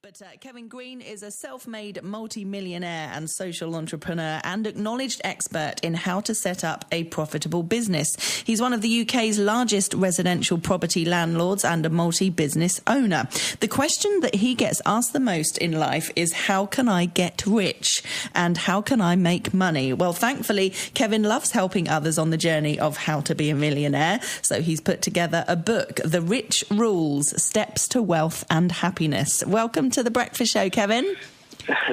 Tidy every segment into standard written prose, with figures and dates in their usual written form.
But Kevin Green is a self-made multi-millionaire and social entrepreneur and acknowledged expert in how to set up a profitable business. He's one of the UK's largest residential property landlords and a multi-business owner. The question that he gets asked the most in life is, how can I get rich? And how can I make money? Well, thankfully, Kevin loves helping others on the journey of how to be a millionaire. So he's put together a book, The Rich Rules, Steps to Wealth and Happiness. Welcome to The Breakfast Show, Kevin.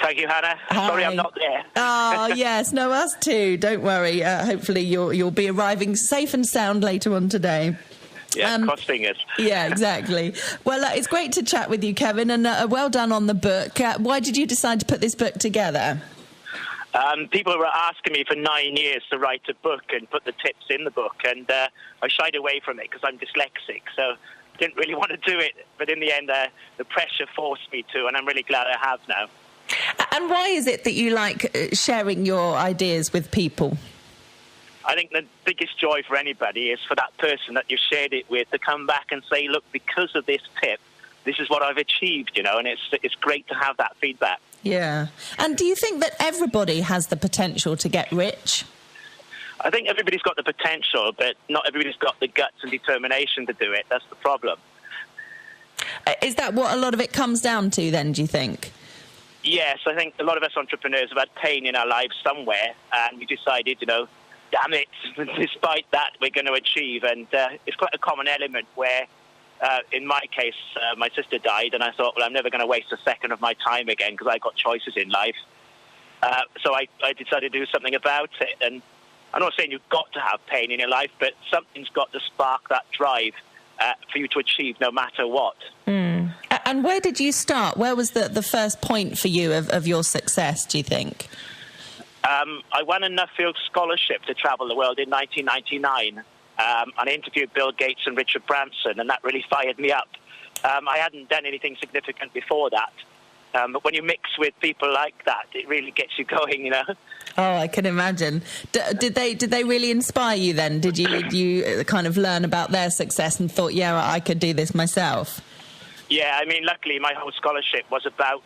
Thank you, Hannah. Hi. Sorry I'm not there. Oh, yes. No, us too. Don't worry. Hopefully you'll be arriving safe and sound later on today. Yeah, cross fingers. Yeah, exactly. Well, it's great to chat with you, Kevin, and well done on the book. Why did you decide to put this book together? People were asking me for 9 years to write a book and put the tips in the book, and I shied away from it because I'm dyslexic, so didn't really want to do it. But in the end, the pressure forced me to, and I'm really glad I have now. And why is it that you like sharing your ideas with people? I think the biggest joy for anybody is for that person that you've shared it with to come back and say, look, because of this tip, this is what I've achieved, you know, and it's great to have that feedback. Yeah. And do you think that everybody has the potential to get rich? I think everybody's got the potential, but not everybody's got the guts and determination to do it. That's the problem. Is that what a lot of it comes down to then, do you think? Yes, I think a lot of us entrepreneurs have had pain in our lives somewhere, and we decided, you know, damn it, despite that, we're going to achieve. And it's quite a common element where, in my case, my sister died, and I thought, well, I'm never going to waste a second of my time again because I got choices in life. So I decided to do something about it. And I'm not saying you've got to have pain in your life, but something's got to spark that drive for you to achieve no matter what. Mm. And where did you start? Where was the first point for you of your success, do you think? I won a Nuffield scholarship to travel the world in 1999. And I interviewed Bill Gates and Richard Branson, and that really fired me up. I hadn't done anything significant before that. But when you mix with people like that, it really gets you going, you know. Oh, I can imagine. Did they really inspire you then? Did you kind of learn about their success and thought, yeah, I could do this myself? Yeah, I mean, luckily my whole scholarship was about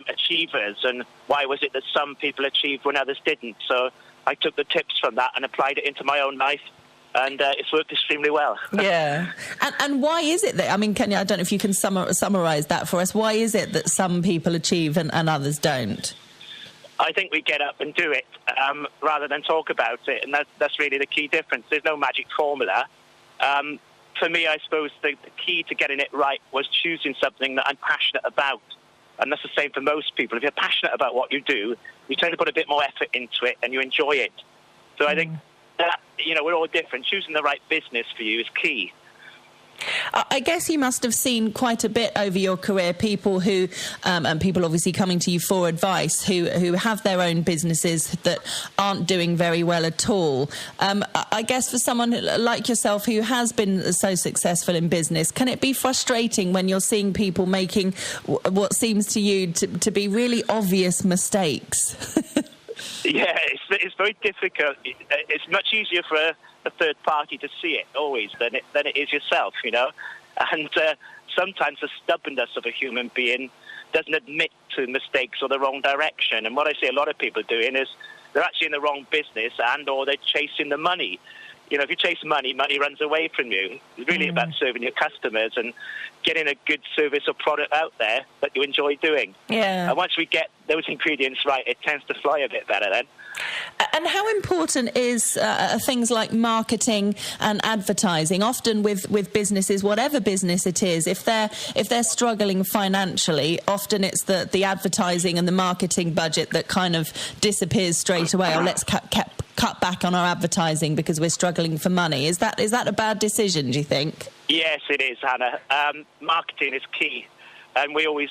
achievers and why was it that some people achieved when others didn't. So I took the tips from that and applied it into my own life. And it's worked extremely well. Yeah. And why is it that, I mean, I don't know if you can summarise that for us. Why is it that some people achieve and others don't? I think we get up and do it rather than talk about it. And that's really the key difference. There's no magic formula. For me, I suppose the key to getting it right was choosing something that I'm passionate about. And that's the same for most people. If you're passionate about what you do, you tend to put a bit more effort into it and you enjoy it. So I think that, you know, we're all different. Choosing the right business for you is key. I guess you must have seen quite a bit over your career, people who, and people obviously coming to you for advice, who have their own businesses that aren't doing very well at all. I guess for someone like yourself who has been so successful in business, can it be frustrating when you're seeing people making what seems to you to be really obvious mistakes? Yeah, it's very difficult. It's much easier for a third party to see it always than it is yourself, you know. And sometimes the stubbornness of a human being doesn't admit to mistakes or the wrong direction. And what I see a lot of people doing is they're actually in the wrong business or they're chasing the money. You know, if you chase money, money runs away from you. It's really about serving your customers and getting a good service or product out there that you enjoy doing. Yeah. And once we get those ingredients right, it tends to fly a bit better then. And how important is things like marketing and advertising? Often with businesses, whatever business it is, if they're struggling financially, often it's the advertising and the marketing budget that kind of disappears straight away. Or let's cut back on our advertising because we're struggling for money. Is that a bad decision, do you think? Yes, it is, Hannah. Marketing is key, and we always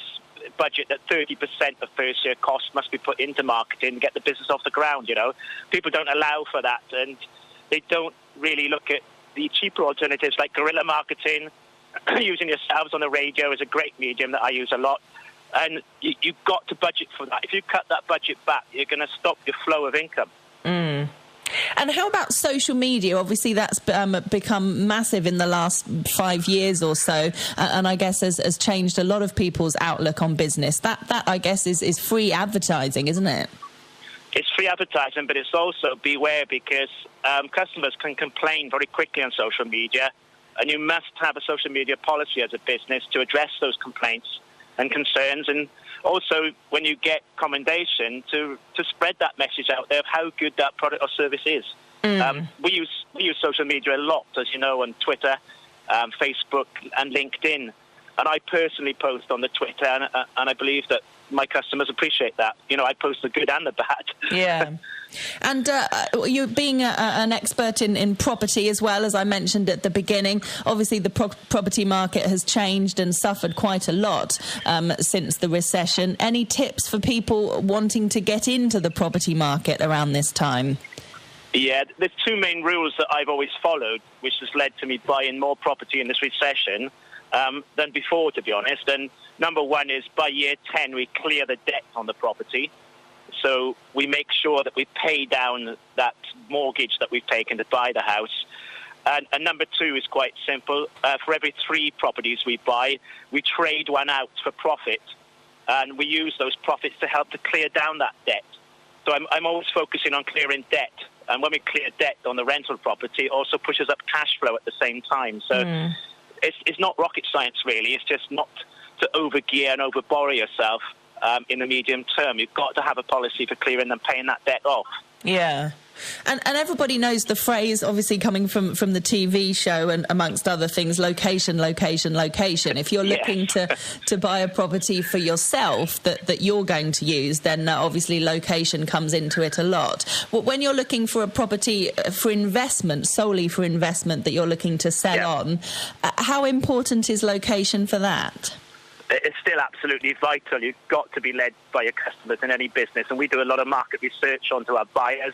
budget that 30% of first-year costs must be put into marketing to get the business off the ground, you know. People don't allow for that, and they don't really look at the cheaper alternatives like guerrilla marketing. Using yourselves on the radio is a great medium that I use a lot, and you've got to budget for that. If you cut that budget back, you're going to stop your flow of income. And how about social media? Obviously, that's become massive in the last 5 years or so, and I guess has changed a lot of people's outlook on business. That I guess is free advertising, isn't it? It's free advertising, but it's also beware, because customers can complain very quickly on social media, and you must have a social media policy as a business to address those complaints and concerns, and also when you get commendation to spread that message out there of how good that product or service is. We use social media a lot, as you know, on Twitter, Facebook and LinkedIn, and I personally post on the Twitter, and I believe that my customers appreciate that. You know, I post the good and the bad. Yeah. And you being an expert in property as well, as I mentioned at the beginning, obviously the property market has changed and suffered quite a lot since the recession. Any tips for people wanting to get into the property market around this time? Yeah, there's two main rules that I've always followed, which has led to me buying more property in this recession than before, to be honest. And number one is by year 10, we clear the debt on the property. So we make sure that we pay down that mortgage that we've taken to buy the house. And number two is quite simple. For every 3 properties we buy, we trade one out for profit. And we use those profits to help to clear down that debt. So I'm always focusing on clearing debt. And when we clear debt on the rental property, it also pushes up cash flow at the same time. So it's not rocket science, really. It's just not to overgear and overborrow yourself in the medium term. You've got to have a policy for clearing and paying that debt off. Yeah. And everybody knows the phrase, obviously coming from the TV show and amongst other things, location, location, location. If you're looking to buy a property for yourself that you're going to use, then obviously location comes into it a lot. But when you're looking for a property for investment, solely for investment that you're looking to sell on, how important is location for that? It's still absolutely vital. You've got to be led by your customers in any business, and we do a lot of market research onto our buyers,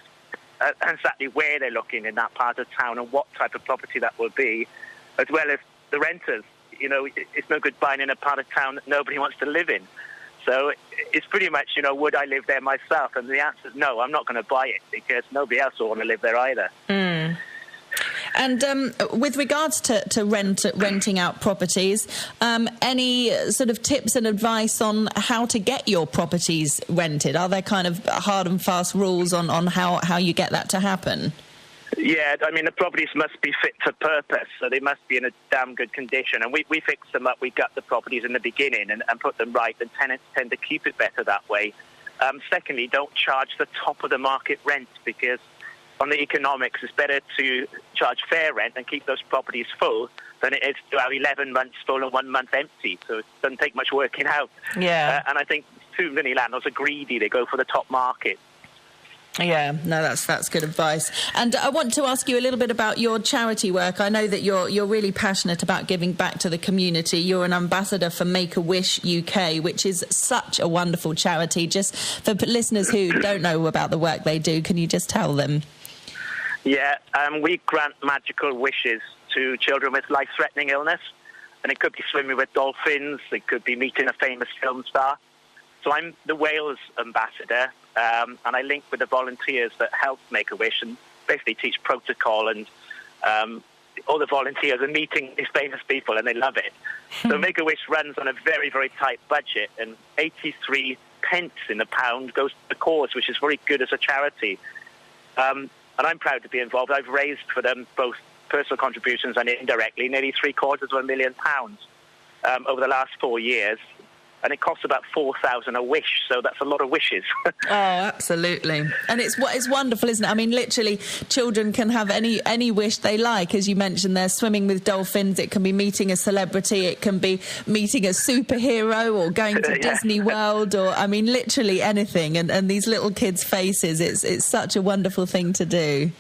exactly where they're looking in that part of town and what type of property that will be, as well as the renters. You know, it's no good buying in a part of town that nobody wants to live in. So it's pretty much, you know, would I live there myself? And the answer is no, I'm not going to buy it because nobody else will want to live there either. And with regards to renting out properties, any sort of tips and advice on how to get your properties rented? Are there kind of hard and fast rules on how you get that to happen? Yeah, I mean, the properties must be fit for purpose, so they must be in a damn good condition. And we fix them up. We gut the properties in the beginning and put them right, and tenants tend to keep it better that way. Secondly, don't charge the top of the market rent, because on the economics, it's better to charge fair rent and keep those properties full than it is to have 11 months full and 1 month empty. So it doesn't take much working out. Yeah. And I think too many landlords are greedy. They go for the top market. Yeah, no, that's good advice. And I want to ask you a little bit about your charity work. I know that you're really passionate about giving back to the community. You're an ambassador for Make-A-Wish UK, which is such a wonderful charity. Just for listeners who don't know about the work they do, can you just tell them? Yeah, we grant magical wishes to children with life-threatening illness. And it could be swimming with dolphins. It could be meeting a famous film star. So I'm the Wales ambassador, and I link with the volunteers that help Make-A-Wish and basically teach protocol. And all the volunteers are meeting these famous people, and they love it. So Make-A-Wish runs on a very, very tight budget, and 83 pence in the pound goes to the cause, which is very good as a charity. And I'm proud to be involved. I've raised for them both personal contributions and indirectly nearly £750,000 over the last 4 years. And it costs about 4,000 a wish, so that's a lot of wishes. Oh, absolutely. And it's wonderful, isn't it? I mean, literally, children can have any wish they like. As you mentioned, they're swimming with dolphins. It can be meeting a celebrity. It can be meeting a superhero or going to Disney World, or, I mean, literally anything. And these little kids' faces, it's such a wonderful thing to do.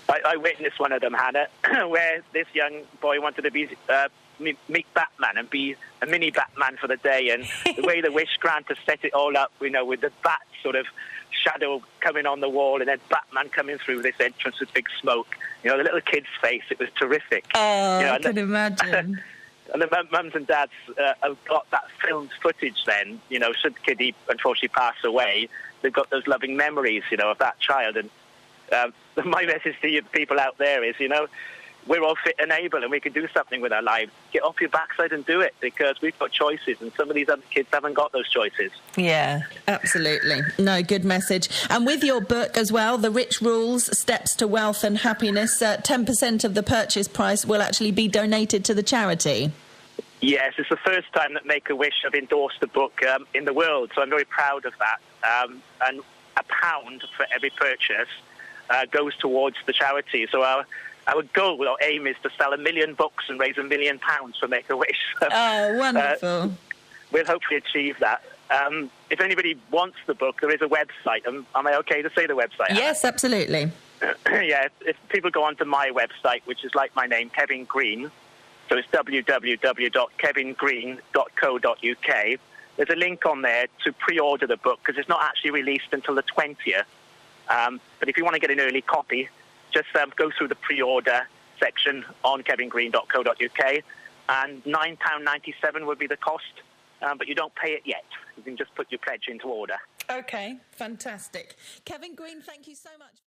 I witnessed one of them, Hannah, where this young boy wanted to be... meet Batman and be a mini Batman for the day, and the way the wish granter set it all up, you know, with the bat sort of shadow coming on the wall and then Batman coming through this entrance with big smoke. You know, the little kid's face, it was terrific. Oh, you know, I can imagine. And the mums and dads have got that filmed footage then, you know, should the kid unfortunately pass away, they've got those loving memories, you know, of that child. And My message to you people out there is, we're all fit and able and we can do something with our lives. Get off your backside and do it, because we've got choices and some of these other kids haven't got those choices. Yeah, absolutely. No, good message. And with your book as well, The Rich Rules, Steps to Wealth and Happiness, 10% of the purchase price will actually be donated to the charity. Yes, it's the first time that Make-A-Wish have endorsed the book in the world, so I'm very proud of that. And £1 for every purchase goes towards the charity. So our goal, our aim is to sell 1 million books and raise £1 million for Make-A-Wish. Oh, wonderful. We'll hopefully achieve that. If anybody wants the book, there is a website. Am I okay to say the website? Yes, absolutely. Yeah, if people go onto my website, which is like my name, Kevin Green, so it's www.kevingreen.co.uk. There's a link on there to pre-order the book, because it's not actually released until the 20th. But if you want to get an early copy, just go through the pre-order section on kevingreen.co.uk, and £9.97 would be the cost, but you don't pay it yet. You can just put your pledge into order. Okay, fantastic. Kevin Green, thank you so much.